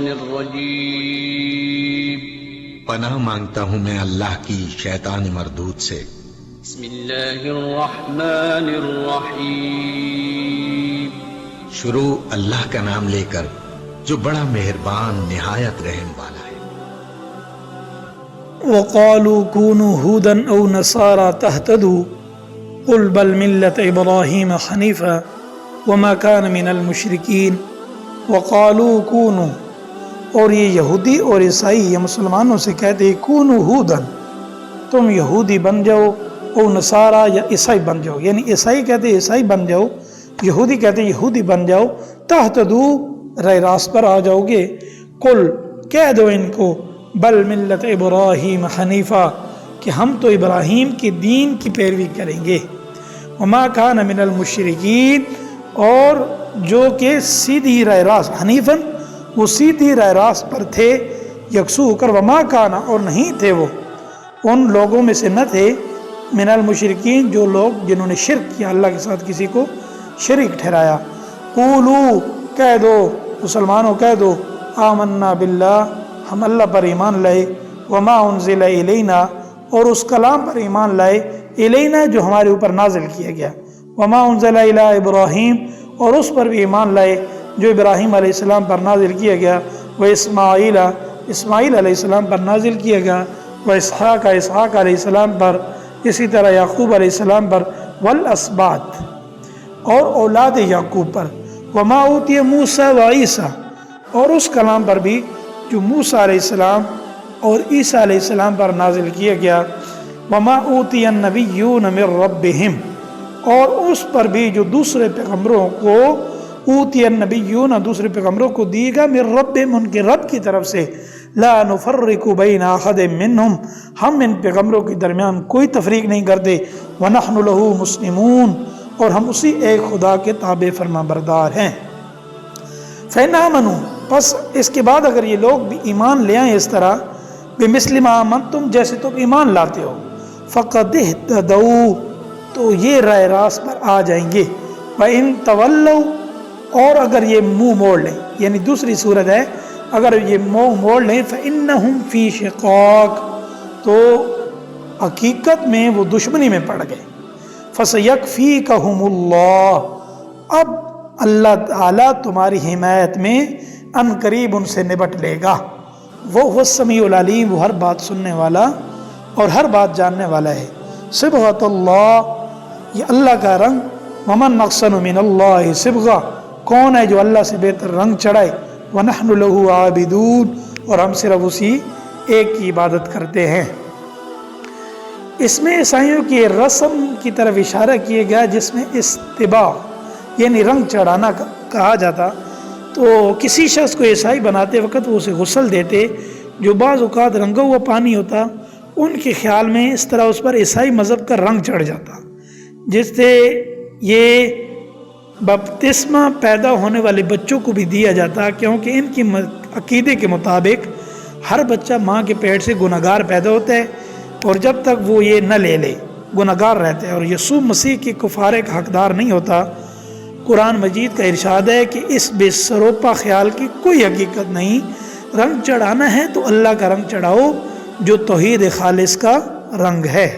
الشيطان الرجيم پناہ مانگتا ہوں میں اللہ کی شیطان مردود سے۔ بسم الله الرحمن الرحيم شروع اللہ کا نام لے کر جو بڑا مہربان نہایت رحم والا ہے۔ وقالوا كونوا هودا أو نصارى تهتدوا قل بل ملة إبراهيم حنيفا وما كان من المشركين وقالوا كونوا، اور یہ یہودی اور عیسائی یہ مسلمانوں سے کہتے ہیں کونوا ہودا، تم یہودی بن جاؤ، او نصارا یا عیسائی بن جاؤ، یعنی عیسائی کہتے ہیں عیسائی بن جاؤ، یہودی کہتے ہیں یہودی بن جاؤ، تہتدو راہ راست پر آ جاؤ گے۔ قل کہہ دو ان کو بل ملت ابراہیم حنیفہ کہ ہم تو ابراہیم کے دین کی پیروی کریں گے، وما کان من المشرکین، اور جو کہ سیدھی راہ راست، حنیفاً وہ سیدھی راہ راست پر تھے، یکسو ہو کر، وما کانا اور نہیں تھے وہ ان لوگوں میں سے نہ تھے، من المشرکین جو لوگ جنہوں نے شرک کیا، اللہ کے ساتھ کسی کو شریک ٹھہرایا۔ قولو کہہ دو مسلمانوں کہہ دو، آمنا باللہ ہم اللہ پر ایمان لائے، وما انزل الینا اور اس کلام پر ایمان لائے، الینا جو ہمارے اوپر نازل کیا گیا، وما انزل الی ابراہیم اور اس پر بھی ایمان لائے جو ابراہیم علیہ السلام پر نازل کیا گیا، وہ اسماعیل علیہ السلام پر نازل کیا گیا، وہ اسحاق علیہ السلام پر، اسی طرح یعقوب علیہ السلام پر، والاسباط اور اولاد یعقوب پر، وما اوتی موسیٰ و عیسیٰ اور اس کلام پر بھی جو موسیٰ علیہ السلام اور عیسیٰ علیہ السلام پر نازل کیا گیا، وما اوتی النبیون من ربہم اور اس پر بھی جو دوسرے پیغمبروں کو، اوتی النبیون دوسرے پیغمبروں کو دیے گا، من ربہم ان کے رب کی طرف سے، لا نفرق بین احد منہم ہم ان پیغمبروں کے درمیان کوئی تفریق نہیں کرتے، ونحن لہ مسلمون اور ہم اسی ایک خدا کے تابع فرما بردار ہیں۔ فإن آمنوا پس اس کے بعد اگر یہ لوگ بھی ایمان لے آئیں اس طرح، بمثل ما آمنتم جیسے تم ایمان لاتے ہو، فقد اہتدوا تو یہ راہ راست پر آ جائیں گے، وإن تولوا اور اگر یہ منہ موڑ لیں، یعنی دوسری صورت ہے اگر یہ منہ موڑ لیں، فإنہم فی شقاق تو حقیقت میں وہ دشمنی میں پڑ گئے، فسیکفیکہم اللہ اب اللہ تعالیٰ تمہاری حمایت میں ان قریب ان سے نبٹ لے گا، وہ السمیع العلیم وہ ہر بات سننے والا اور ہر بات جاننے والا ہے۔ صبغۃ اللہ یہ اللہ کا رنگ، ومن احسن من اللہ صبغہ کون ہے جو اللہ سے بہتر رنگ چڑھائے، وَنَحْنُ لَهُ عَابِدُونَ اور ہم صرف اسی ایک کی عبادت کرتے ہیں۔ اس میں عیسائیوں کی رسم کی طرف اشارہ کیا گیا جس میں استباع یعنی رنگ چڑھانا کہا جاتا، تو کسی شخص کو عیسائی بناتے وقت وہ اسے غسل دیتے جو بعض اوقات رنگا ہوا پانی ہوتا، ان کے خیال میں اس طرح اس پر عیسائی مذہب کا رنگ چڑھ جاتا، جس سے یہ بپتسمہ پیدا ہونے والے بچوں کو بھی دیا جاتا، کیونکہ ان کی عقیدے کے مطابق ہر بچہ ماں کے پیٹ سے گناہگار پیدا ہوتا ہے، اور جب تک وہ یہ نہ لے گناہگار رہتا ہے، اور یسوع مسیح کی کفارے کا حقدار نہیں ہوتا۔ قرآن مجید کا ارشاد ہے کہ اس بے سروپا خیال کی کوئی حقیقت نہیں، رنگ چڑھانا ہے تو اللہ کا رنگ چڑھاؤ جو توحید خالص کا رنگ ہے۔